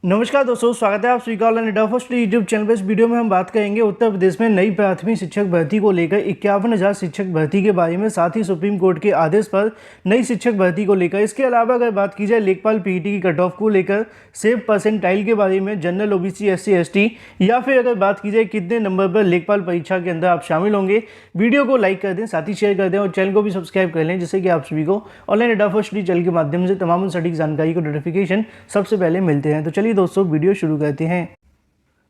नमस्कार दोस्तों, स्वागत है आप सभी का ऑनलाइन एडा फर्स्ट यूट्यूब चैनल पर। इस वीडियो में हम बात करेंगे उत्तर प्रदेश में नई प्राथमिक शिक्षक भर्ती को लेकर 51,000 शिक्षक भर्ती के बारे में, साथ ही सुप्रीम कोर्ट के आदेश पर नई शिक्षक भर्ती को लेकर। इसके अलावा अगर बात की जाए लेखपाल पीईटी की कट ऑफ को लेकर, सेव परसेंटाइल के बारे में, जनरल ओबीसी एससी एसटी, या फिर अगर बात की जाए कितने नंबर पर लेखपाल परीक्षा के अंदर आप शामिल होंगे। वीडियो को लाइक कर दें, साथ ही शेयर कर दें और चैनल को भी सब्सक्राइब कर लें, जिससे कि आप सभी को ऑनलाइन एडा फर्स्ट चैनल के माध्यम से तमाम सटीक जानकारी को नोटिफिकेशन सबसे पहले मिलते हैं। तो चलिए दोस्तों, वीडियो शुरू करते हैं।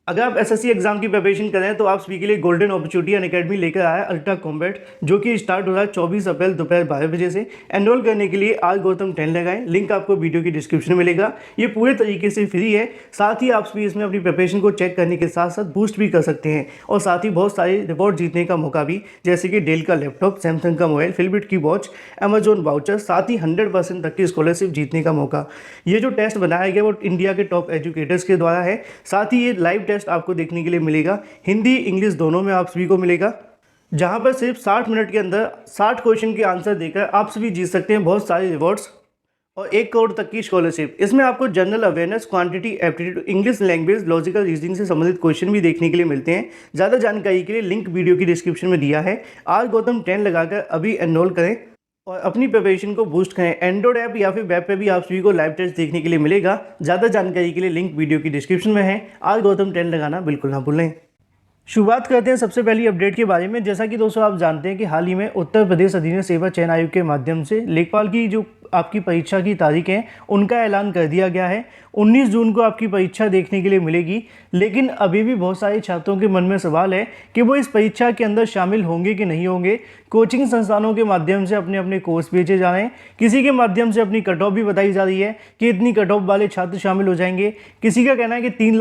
अगर आप एसएससी एग्जाम की प्रिपरेशन कर रहे हैं तो आप सभी के लिए गोल्डन अपॉर्चुनिटी अकेडमी लेकर आया है अल्ट्रा कॉम्बैट, जो कि स्टार्ट हो रहा है 24 अप्रैल दोपहर 12 बजे से। एनरोल करने के लिए आज गौतम 10 लगाएं, लिंक आपको वीडियो की डिस्क्रिप्शन में मिलेगा। ये पूरे तरीके से फ्री है, साथ ही आप भी इसमें अपनी प्रिपरेशन को चेक करने के साथ साथ बूस्ट भी कर सकते हैं, और साथ ही बहुत सारे रिवॉर्ड जीतने का मौका भी, जैसे कि डेल का लैपटॉप, सैमसंग का मोबाइल, फिलबिट की वॉच, अमेजोन वाउचर, साथ ही 100% तक की स्कॉलरशिप जीतने का मौका। ये जो टेस्ट बनाया गया वो इंडिया के टॉप एजुकेटर्स के द्वारा है। साथ ही ये लाइव टेस्ट आपको देखने के लिए मिलेगा, हिंदी इंग्लिश दोनों में आप सभी को मिलेगा, जहां पर सिर्फ 60 मिनट के अंदर 60 क्वेश्चन के आंसर देकर आप सभी जीत सकते हैं बहुत सारे रिवॉर्ड्स और 1 करोड़ तक की स्कॉलरशिप। इसमें आपको general awareness, quantity aptitude, English language, logical reasoning से संबंधित क्वेश्चन भी देखने के लिए मिलते हैं। ज़्यादा जानकारी के लिए लिंक वीडियो की डिस्क्रिप्शन में दिया है। आज गौतम 10 लगाकर अभी एनरोल करें और अपनी प्रिपरेशन को बूस्ट करें। एंड्रॉइड ऐप या फिर वेब पे भी आप सभी को लाइव टेस्ट देखने के लिए मिलेगा। ज़्यादा जानकारी के लिए लिंक वीडियो की डिस्क्रिप्शन में है। आज गौतम 10 लगाना बिल्कुल ना भूलें। शुरुआत करते हैं सबसे पहली अपडेट के बारे में। जैसा कि दोस्तों आप जानते हैं कि हाल ही में उत्तर प्रदेश अधीनस्थ सेवा चयन आयोग के माध्यम से लेखपाल की जो आपकी परीक्षा की तारीख है उनका ऐलान कर दिया गया है। 19 जून को आपकी परीक्षा देखने के लिए मिलेगी, लेकिन अभी भी बहुत सारे छात्रों के मन में सवाल है कि वो इस परीक्षा के अंदर शामिल होंगे कि नहीं होंगे। कोचिंग संस्थानों के माध्यम से अपने अपने कोर्स भेजे जा रहे हैं, किसी के माध्यम से अपनी कट ऑफ भी बताई जा रही है कि इतनी कट ऑफ वाले छात्र शामिल हो जाएंगे। किसी का कहना है कि 3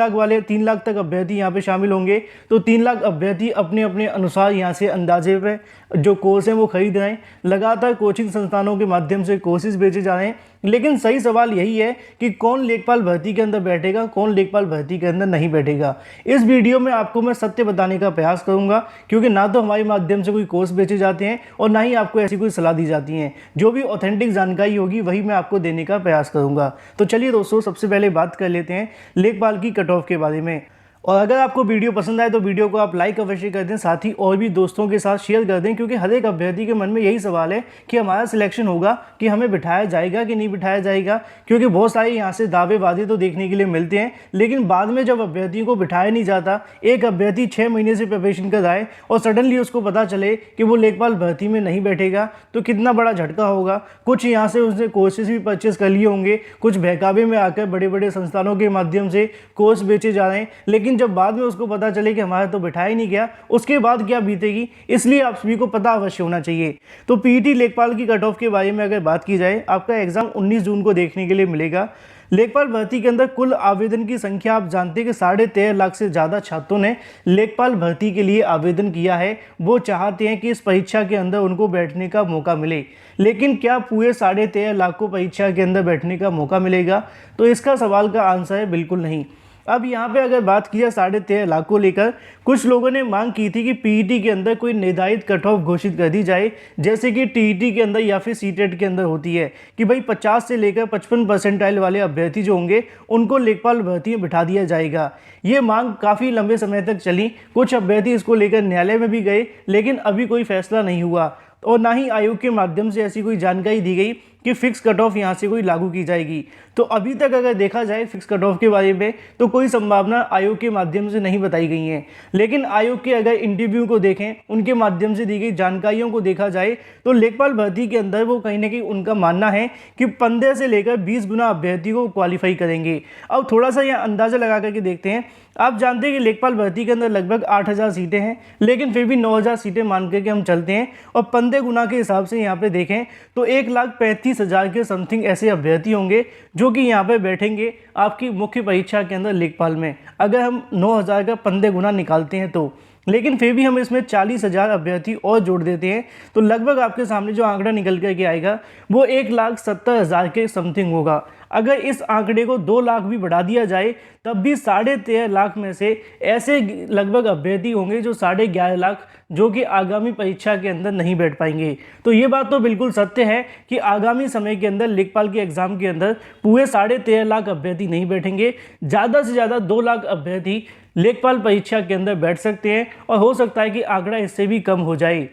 लाख तक अभ्यर्थी यहाँ पे शामिल होंगे, तो 3 लाख अभ्यर्थी अपने अपने अनुसार यहाँ से अंदाजे पे जो कोर्स हैं वो खरीद रहे हैं। लगातार कोचिंग संस्थानों के माध्यम से कोर्सेज भेजे जा रहे हैं, लेकिन सही सवाल यही है कि कौन लेखपाल भर्ती के अंदर बैठेगा, कौन लेखपाल भर्ती के अंदर नहीं बैठेगा। इस वीडियो में आपको मैं सत्य बताने का प्रयास करूंगा, क्योंकि ना तो हमारे माध्यम से कोई कोर्स बेचे जाते हैं और ना ही आपको ऐसी कोई सलाह दी जाती है। जो भी ऑथेंटिक जानकारी होगी वही मैं आपको देने का प्रयास करूंगा। तो चलिए दोस्तों, सबसे पहले बात कर लेते हैं लेखपाल की कट ऑफ के बारे में। और अगर आपको वीडियो पसंद आए तो वीडियो को आप लाइक अवश्य कर दें, साथ ही और भी दोस्तों के साथ शेयर कर दें, क्योंकि हर एक अभ्यर्थी के मन में यही सवाल है कि हमारा सिलेक्शन होगा कि हमें बिठाया जाएगा कि नहीं बिठाया जाएगा। क्योंकि बहुत सारे यहाँ से दावे वादे तो देखने के लिए मिलते हैं, लेकिन बाद में जब अभ्यर्थियों को बिठाया नहीं जाता, एक अभ्यर्थी 6 महीने से प्रिपरेशन कर आए और सडनली उसको पता चले कि वो लेखपाल भर्ती में नहीं बैठेगा, तो कितना बड़ा झटका होगा। कुछ यहाँ से उसने कोर्सेज भी परचेस कर लिए होंगे, कुछ बहकावे में आकर बड़े बड़े संस्थानों के माध्यम से कोर्स बेचे जा रहे हैं, लेकिन जब बाद में उसको पता चले कि हमारा तो बिठाया ही नहीं गया, उसके बाद क्या बीतेगी। इसलिए आप सभी को पता अवश्य होना चाहिए। तो पीईटी लेखपाल की कट ऑफ के बारे में अगर बात की जाए, आपका एग्जाम 19 जून को देखने के लिए मिलेगा। लेखपाल भर्ती के अंदर कुल आवेदन की संख्या आप जानते हैं कि 13.5 लाख से ज़्यादा छात्रों ने लेखपाल भर्ती के लिए आवेदन किया है। वो चाहते हैं कि इस परीक्षा के अंदर उनको बैठने का मौका मिले, लेकिन क्या पूरे 13.5 लाख को परीक्षा के अंदर बैठने का मौका मिलेगा? तो इसका सवाल का आंसर है बिल्कुल नहीं। अब यहाँ पे अगर बात की जाए 13.5 लाख को लेकर, कुछ लोगों ने मांग की थी कि पीईटी के अंदर कोई निर्धारित कट ऑफ घोषित कर दी जाए, जैसे कि टीईटी के अंदर या फिर सीटेट के अंदर होती है कि भाई 50 से लेकर 55 परसेंटाइल वाले अभ्यर्थी जो होंगे उनको लेखपाल भर्ती में बिठा दिया जाएगा। ये मांग काफ़ी लंबे समय तक चली, कुछ अभ्यर्थी इसको लेकर न्यायालय में भी गए, लेकिन अभी कोई फैसला नहीं हुआ और ना ही आयोग के माध्यम से ऐसी कोई जानकारी दी गई कि फिक्स कट ऑफ यहाँ से कोई लागू की जाएगी। तो अभी तक अगर देखा जाए फिक्स कट ऑफ के बारे में, तो कोई संभावना आयोग के माध्यम से नहीं बताई गई है। लेकिन आयोग के अगर इंटरव्यू को देखें, उनके माध्यम से दी गई जानकारियों को देखा जाए, तो लेखपाल भर्ती के अंदर वो कहीं ना कहीं उनका मानना है कि 15 से लेकर 20 गुना अभ्यर्थी को क्वालिफाई करेंगे। अब थोड़ा सा यहाँ अंदाज़ा लगा करके देखते हैं। आप जानते हैं कि लेखपाल भर्ती के अंदर लगभग 8,000 सीटें हैं, लेकिन फिर भी 9,000 सीटें मान करके हम चलते हैं और 15 गुना के हिसाब से यहाँ पे देखें तो 1,35,000 के समथिंग ऐसे अभ्यर्थी होंगे जो कि यहाँ पे बैठेंगे आपकी मुख्य परीक्षा के अंदर लेखपाल में। अगर हम 9,000 का 15 गुना निकालते हैं तो, लेकिन फिर भी हम इसमें 40,000 अभ्यर्थी और जोड़ देते हैं, तो लगभग आपके सामने जो आंकड़ा निकल करके आएगा वो 1,70,000 के समथिंग होगा। अगर इस आंकड़े को 2 लाख भी बढ़ा दिया जाए तब भी 13.5 लाख में से ऐसे लगभग अभ्यर्थी होंगे जो 11.5 लाख जो कि आगामी परीक्षा के अंदर नहीं बैठ पाएंगे। तो ये बात तो बिल्कुल सत्य है कि आगामी समय के अंदर लेखपाल के एग्जाम के अंदर पूरे 13.5 लाख अभ्यर्थी नहीं बैठेंगे। ज़्यादा से ज़्यादा 2 लाख अभ्यर्थी लेखपाल परीक्षा के अंदर बैठ सकते हैं और हो सकता है कि आंकड़ा इससे भी कम हो जाए।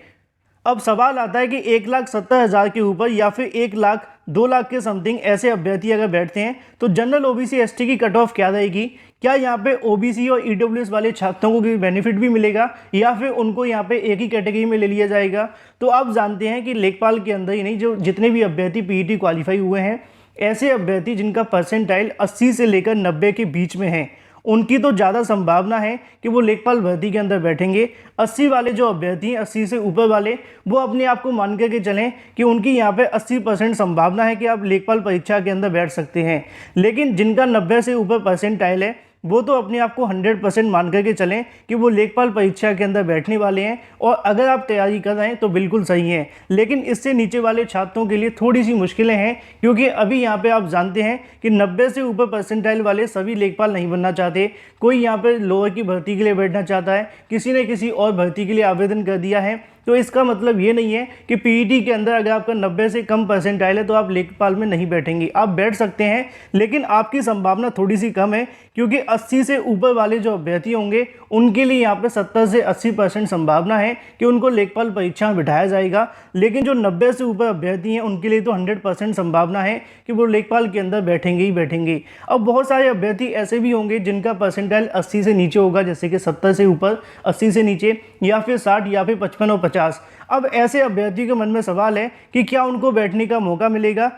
अब सवाल आता है कि 1,70,000 के ऊपर या फिर 1 लाख 2 लाख के समथिंग ऐसे अभ्यर्थी अगर बैठते हैं तो जनरल ओबीसी एसटी की कट ऑफ क्या रहेगी? क्या यहाँ पे ओबीसी और ईडब्ल्यूएस वाले छात्रों को भी बेनिफिट भी मिलेगा या फिर उनको यहाँ पे एक ही कैटेगरी में ले लिया जाएगा? तो आप जानते हैं कि लेखपाल के अंदर ही नहीं, जो जितने भी अभ्यर्थी पीईटी क्वालिफाई हुए हैं, ऐसे अभ्यर्थी जिनका परसेंटाइल 80 से लेकर 90 के बीच में है, उनकी तो ज़्यादा संभावना है कि वो लेखपाल भर्ती के अंदर बैठेंगे। 80 वाले जो अभ्यर्थी हैं, 80 से ऊपर वाले, वो अपने आप को मान के चलें कि उनकी यहाँ पे 80% संभावना है कि आप लेखपाल परीक्षा के अंदर बैठ सकते हैं। लेकिन जिनका 90 से ऊपर परसेंटाइल है वो तो अपने आप को 100% मान करके चलें कि वो लेखपाल परीक्षा के अंदर बैठने वाले हैं और अगर आप तैयारी कर रहे हैं तो बिल्कुल सही है। लेकिन इससे नीचे वाले छात्रों के लिए थोड़ी सी मुश्किलें हैं, क्योंकि अभी यहाँ पे आप जानते हैं कि 90 से ऊपर परसेंटाइल वाले सभी लेखपाल नहीं बनना चाहते। कोई यहाँ पे लोअर की भर्ती के लिए बैठना चाहता है, किसी ने किसी और भर्ती के लिए आवेदन कर दिया है। तो इसका मतलब ये नहीं है कि पीईटी के अंदर अगर आपका 90 से कम परसेंटाइल है तो आप लेखपाल में नहीं बैठेंगे। आप बैठ सकते हैं, लेकिन आपकी संभावना थोड़ी सी कम है, क्योंकि 80 से ऊपर वाले जो अभ्यर्थी होंगे उनके लिए यहाँ पे 70 से 80% संभावना है कि उनको लेखपाल परीक्षा में बिठाया जाएगा। लेकिन जो 90 से ऊपर अभ्यर्थी हैं उनके लिए तो 100% संभावना है कि वो लेखपाल के अंदर बैठेंगे ही बैठेंगे। अब बहुत सारे अभ्यर्थी ऐसे भी होंगे जिनका परसेंटाइल 80 से नीचे होगा, जैसे कि 70 से ऊपर, 80 से नीचे, या फिर 60 या फिर 55 और 50। अब ऐसे अभ्यर्थी के मन में सवाल है कि क्या उनको बैठने का मौका मिलेगा?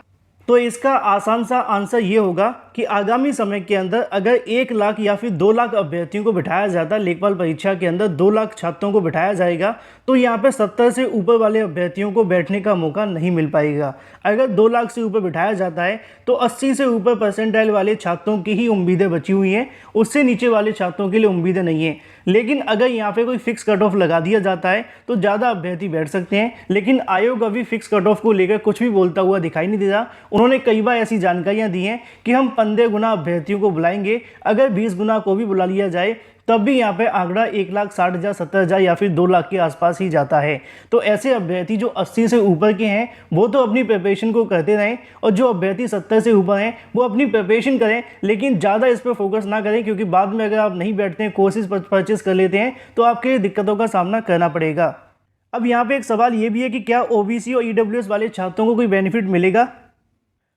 तो इसका आसान सा आंसर ये होगा कि आगामी समय के अंदर अगर 1 लाख या फिर 2 लाख अभ्यर्थियों को बिठाया जाता है लेखपाल परीक्षा के अंदर, 2 लाख छात्रों को बिठाया जाएगा, तो यहाँ पे 70 से ऊपर वाले अभ्यर्थियों को बैठने का मौका नहीं मिल पाएगा। अगर 2 लाख से ऊपर बिठाया जाता है तो 80 से ऊपर परसेंटाइल वाले छात्रों की ही उम्मीदें बची हुई हैं, उससे नीचे वाले छात्रों के लिए उम्मीदें नहीं हैं। लेकिन अगर यहाँ पे कोई फिक्स कट ऑफ लगा दिया जाता है तो ज़्यादा अभ्यर्थी बैठ सकते हैं। लेकिन आयोग अभी फिक्स कट ऑफ को लेकर कुछ भी बोलता हुआ दिखाई नहीं दे रहा। उन्होंने कई बार ऐसी जानकारियाँ दी हैं कि हम 15 गुना अभ्यर्थियों को बुलाएंगे, अगर 20 गुना को भी बुला लिया जाए तब भी यहाँ पे आंकड़ा 1,60,000, 70,000 या फिर 2 लाख के आसपास ही जाता है। तो ऐसे अभ्यर्थी जो 80 से ऊपर के हैं वो तो अपनी प्रिपरेशन को करते रहें, और जो अभ्यर्थी 70 से ऊपर हैं वो अपनी प्रिपरेशन करें, लेकिन ज़्यादा इस पर फोकस ना करें, क्योंकि बाद में अगर आप नहीं बैठते हैं, कोर्सेज परचेज कर लेते हैं तो आपके दिक्कतों का सामना करना पड़ेगा। अब यहाँ पे एक सवाल ये भी है कि क्या ओबीसी और ईडब्ल्यूएस वाले छात्रों को कोई बेनिफिट मिलेगा?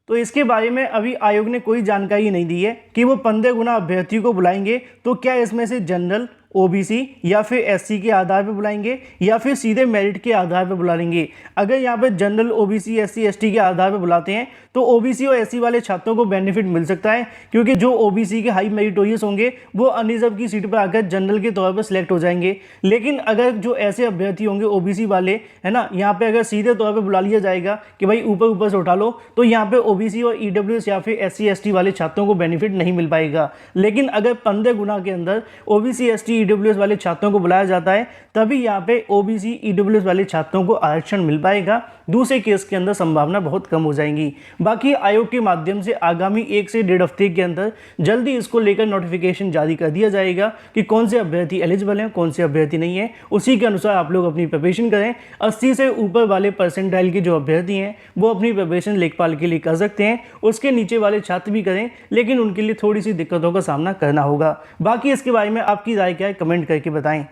तो इसके बारे में अभी आयोग ने कोई जानकारी नहीं दी है कि वो 15 गुना अभ्यर्थियों को बुलाएंगे तो क्या इसमें से जनरल, ओबीसी या फिर एससी के आधार पर बुलाएंगे या फिर सीधे मेरिट के आधार पर बुला लेंगे। अगर यहाँ पे जनरल, ओबीसी, एससी, एसटी के आधार पर बुलाते हैं तो ओबीसी और एससी वाले छात्रों को बेनिफिट मिल सकता है, क्योंकि जो ओबीसी के हाई मेरिटोरियस होंगे वो अनरिजर्व की सीट पर आकर जनरल के तौर पर सिलेक्ट हो जाएंगे। लेकिन अगर जो ऐसे अभ्यर्थी होंगे ओबीसी वाले, है ना, यहाँ पे अगर सीधे तौर पर बुला लिया जाएगा कि भाई ऊपर ऊपर से उठा लो, तो यहाँ पे ओबीसी और ईडब्ल्यूएस या फिर एससी, एसटी वाले छात्रों को बेनिफिट नहीं मिल पाएगा। लेकिन अगर 15 गुना के अंदर ओबीसी, एसटी, ईडब्ल्यूएस वाले छात्रों को बुलाया जाता है तभी यहाँ पे ओबीसी, ईडब्ल्यूएस वाले छात्रों को आरक्षण मिल पाएगा। दूसरे केस के अंदर संभावना बहुत कम हो जाएंगी। बाकी आयोग के माध्यम से आगामी 1 से 1.5 हफ्ते के अंदर जल्दी इसको लेकर नोटिफिकेशन जारी कर दिया जाएगा कि कौन से अभ्यर्थी एलिजिबल हैं, कौन से अभ्यर्थी नहीं है। उसी के अनुसार आप लोग अपनी प्रिपरेशन करें। 80 से ऊपर वाले परसेंटाइल के जो अभ्यर्थी हैं वो अपनी प्रिपरेशन लेखपाल के लिए कर सकते हैं, उसके नीचे वाले छात्र भी करें, लेकिन उनके लिए थोड़ी सी दिक्कतों का सामना करना होगा। बाकी इसके बारे में आपकी राय क्या है, कमेंट करके बताएं।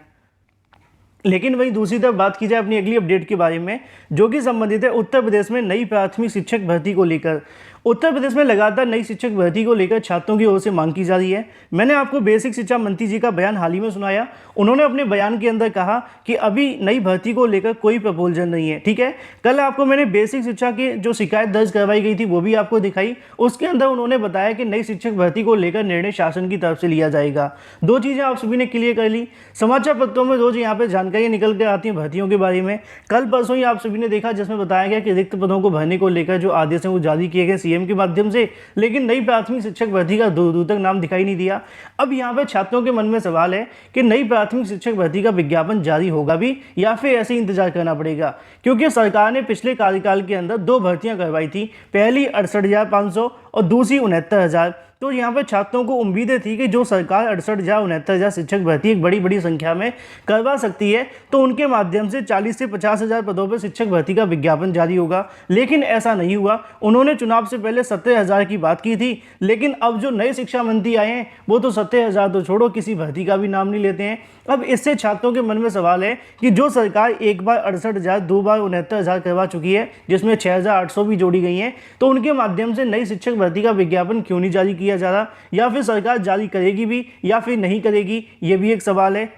लेकिन वहीं दूसरी तरफ बात की जाए अपनी अगली अपडेट के बारे में, जो कि संबंधित है उत्तर प्रदेश में नई प्राथमिक शिक्षक भर्ती को लेकर। उत्तर प्रदेश में लगातार नई शिक्षक भर्ती को लेकर छात्रों की ओर से मांग की जा रही है। मैंने आपको बेसिक शिक्षा मंत्री जी का बयान हाल ही में सुनाया। उन्होंने अपने बयान के अंदर कहा कि अभी नई भर्ती को लेकर कोई प्रपोजल नहीं है। ठीक है, कल आपको मैंने बेसिक शिक्षा की जो शिकायत दर्ज करवाई गई थी वो भी आपको दिखाई। उसके अंदर उन्होंने बताया कि नई शिक्षक भर्ती को लेकर निर्णय शासन की तरफ से लिया जाएगा। 2 चीज़ें आप सभी ने क्लियर कर ली। समाचार पत्रों में रोज यहाँ पे जानकारियाँ निकल कर आती हैं भर्तियों के बारे में। कल परसों ही आप सभी ने देखा जिसमें बताया गया कि रिक्त पदों को भरने को लेकर जो आदेश हैं वो जारी किए गए सीएम के माध्यम से, लेकिन नई प्राथमिक शिक्षक भर्ती का दूर दूर तक नाम दिखाई नहीं दिया। अब यहाँ पे छात्रों के मन में सवाल है कि नई प्राथमिक शिक्षक भर्ती का विज्ञापन जारी होगा भी या फिर ऐसे ही इंतजार करना पड़ेगा, क्योंकि सरकार ने पिछले कार्यकाल के अंदर 2 भर्तियां करवाई थी, पहली 68,500 और दूसरी 69,000। तो यहाँ पर छात्रों को उम्मीदें थी कि जो सरकार 68,000 69,000 शिक्षक भर्ती एक बड़ी संख्या में करवा सकती है, तो उनके माध्यम से 40 से 50,000 पदों पर शिक्षक भर्ती का विज्ञापन जारी होगा। लेकिन ऐसा नहीं हुआ। उन्होंने चुनाव से पहले 70,000 की बात की थी, लेकिन अब जो नए शिक्षा मंत्री आए हैं वो तो 70,000 तो छोड़ो, किसी भर्ती का भी नाम नहीं लेते हैं। अब इससे छात्रों के मन में सवाल है कि जो सरकार एक बार 68,000 2 बार 69,000 करवा चुकी है, जिसमें 6,800 भी जोड़ी गई हैं, तो उनके माध्यम से नई शिक्षक भर्ती का विज्ञापन क्यों नहीं जारी किया जा रहा, या फिर सरकार जारी करेगी भी या फिर नहीं करेगी, ये भी एक सवाल है।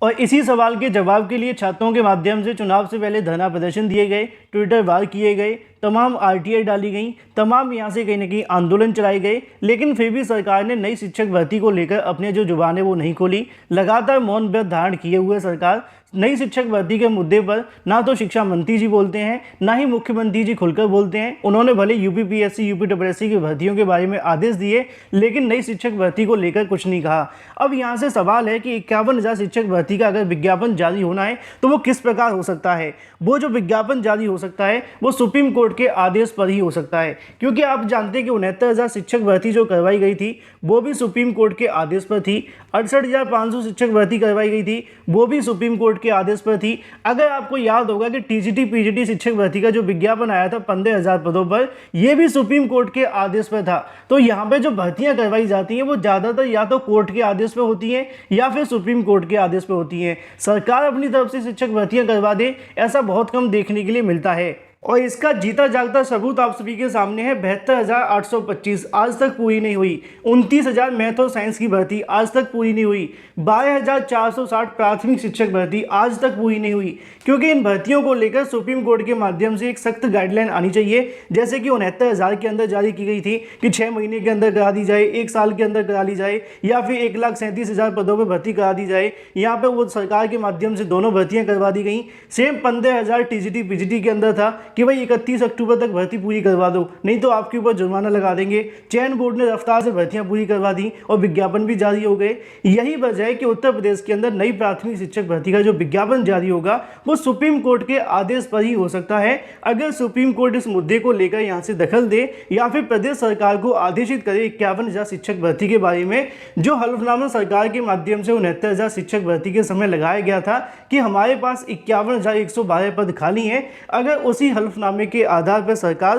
और इसी सवाल के जवाब के लिए छात्रों के माध्यम से चुनाव से पहले धरना प्रदर्शन दिए गए, ट्विटर वार किए गए, तमाम आरटीआई डाली गई, तमाम यहाँ से कहीं ना कहीं आंदोलन चलाए गए, लेकिन फिर भी सरकार ने नई शिक्षक भर्ती को लेकर अपने जो जुबान है वो नहीं खोली। लगातार मौन व्रत धारण किए हुए सरकार नई शिक्षक भर्ती के मुद्दे पर ना तो शिक्षा मंत्री जी बोलते हैं, ना ही मुख्यमंत्री जी खुलकर बोलते हैं। उन्होंने भले यूपीपीएससी यूपीडब्ल्यूएससी की भर्तियों के बारे में आदेश दिए, लेकिन नई शिक्षक भर्ती को लेकर कुछ नहीं कहा। अब यहाँ से सवाल है कि 51,000 शिक्षक भर्ती का अगर विज्ञापन जारी होना है तो वो किस प्रकार हो सकता है। वो जो विज्ञापन जारी हो सकता है वो सुप्रीम कोर्ट के आदेश पर ही हो सकता है, क्योंकि आप जानते हैं कि 69,000 शिक्षक भर्ती जो करवाई गई थी वो भी सुप्रीम कोर्ट के आदेश पर थी। 68,500 शिक्षक भर्ती करवाई गई थी, वो भी सुप्रीम कोर्ट के आदेश पर थी। अगर आपको याद होगा कि टीजीटी पीजीटी शिक्षक भर्ती का जो विज्ञापन आया था 15,000 पदों पर, यह भी सुप्रीम कोर्ट के आदेश पर था। तो यहाँ पे जो भर्तियां करवाई जाती हैं वो ज़्यादातर या तो कोर्ट के आदेश पर होती हैं या फिर सुप्रीम कोर्ट के आदेश पर होती हैं। सरकार अपनी तरफ से शिक्षक भर्तियां करवा दे, ऐसा बहुत कम देखने के लिए मिलता है। और इसका जीता जागता सबूत आप सभी के सामने है। 72,825 आज तक पूरी नहीं हुई। 29,000 मैथ और साइंस की भर्ती आज तक पूरी नहीं हुई। 12,460 प्राथमिक शिक्षक भर्ती आज तक पूरी नहीं हुई, क्योंकि इन भर्तियों को लेकर सुप्रीम कोर्ट के माध्यम से एक सख्त गाइडलाइन आनी चाहिए। जैसे कि 69,000 के अंदर जारी की गई थी कि 6 महीने के अंदर करा दी जाए, 1 साल के अंदर करा ली जाए, या फिर 1,37,000 पदों पर भर्ती करा दी जाए। यहाँ पर वो सरकार के माध्यम से दोनों भर्तियाँ करवा दी गई। सेम 15,000 टीजीटी पीजीटी के अंदर था कि भाई 31 अक्टूबर तक भर्ती पूरी करवा दो, नहीं तो आपके ऊपर जुर्माना लगा देंगे। चयन बोर्ड ने रफ्तार से भर्तियां पूरी करवा दी और विज्ञापन भी जारी हो गए। यही वजह है कि उत्तर प्रदेश के अंदर नई प्राथमिक शिक्षक भर्ती का जो विज्ञापन जारी होगा वो सुप्रीम कोर्ट के आदेश पर ही हो सकता है। अगर सुप्रीम कोर्ट इस मुद्दे को लेकर यहाँ से दखल दे या फिर प्रदेश सरकार को आदेशित करे 51,000 शिक्षक भर्ती के बारे में, जो हल्फनामा सरकार के माध्यम से 69,000 शिक्षक भर्ती के समय लगाया गया था कि हमारे पास 51,112 पद खाली हैं, अगर उसी हल्फनामे के आधार पर सरकार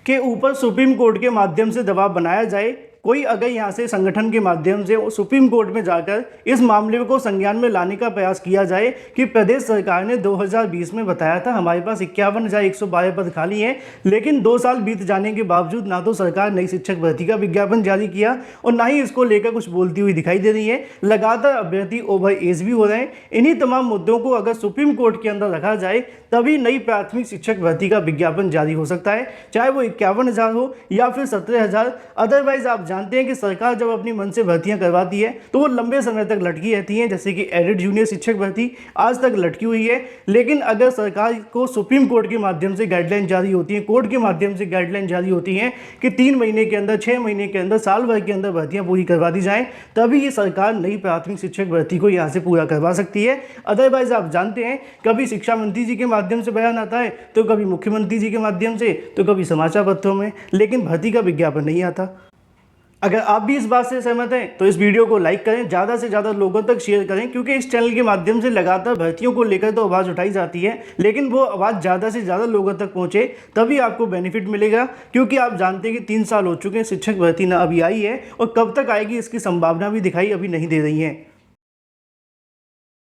के ऊपर सुप्रीम कोर्ट के माध्यम से दबाव बनाया जाए, कोई अगर यहाँ से संगठन के माध्यम से सुप्रीम कोर्ट में जाकर इस मामले को संज्ञान में लाने का प्रयास किया जाए कि प्रदेश सरकार ने 2020 में बताया था हमारे पास 51,112 पद खाली हैं, लेकिन 2 साल बीत जाने के बावजूद ना तो सरकार नई शिक्षक भर्ती का विज्ञापन जारी किया और ना ही इसको लेकर कुछ बोलती हुई दिखाई दे रही है। लगातार अभ्यर्थी ओवर एज भी हो रहे हैं। इन्हीं तमाम मुद्दों को अगर सुप्रीम कोर्ट के अंदर रखा जाए तभी नई प्राथमिक शिक्षक भर्ती का विज्ञापन जारी हो सकता है, चाहे वो 51,000 हो या फिर 17,000। अदरवाइज आप जानते हैं कि सरकार जब अपनी मन से भर्तियां करवाती है तो वो लंबे समय तक लटकी रहती हैं, जैसे कि एडेड जूनियर शिक्षक भर्ती आज तक लटकी हुई है। लेकिन अगर सरकार को सुप्रीम कोर्ट के माध्यम से गाइडलाइन जारी होती है, कोर्ट के माध्यम से गाइडलाइन जारी होती है कि 3 महीने के अंदर, 6 महीने के अंदर, साल भर के अंदर भर्तियां पूरी करवा दी जाएं, तभी ये सरकार नई प्राथमिक शिक्षक भर्ती को यहाँ से पूरा करवा सकती है। अदरवाइज आप जानते हैं कभी शिक्षा मंत्री जी के माध्यम से बयान आता है, तो कभी मुख्यमंत्री जी के माध्यम से, तो कभी समाचार पत्रों में, लेकिन भर्ती का विज्ञापन नहीं आता। अगर आप भी इस बात से सहमत हैं तो इस वीडियो को लाइक करें, ज़्यादा से ज़्यादा लोगों तक शेयर करें, क्योंकि इस चैनल के माध्यम से लगातार भर्तियों को लेकर तो आवाज़ उठाई जाती है, लेकिन वो आवाज़ ज़्यादा से ज़्यादा लोगों तक पहुँचे तभी आपको बेनिफिट मिलेगा। क्योंकि आप जानते हैं कि 3 साल हो चुके हैं, शिक्षक भर्ती ना अभी आई है और कब तक आएगी इसकी संभावना भी दिखाई अभी नहीं दे रही है।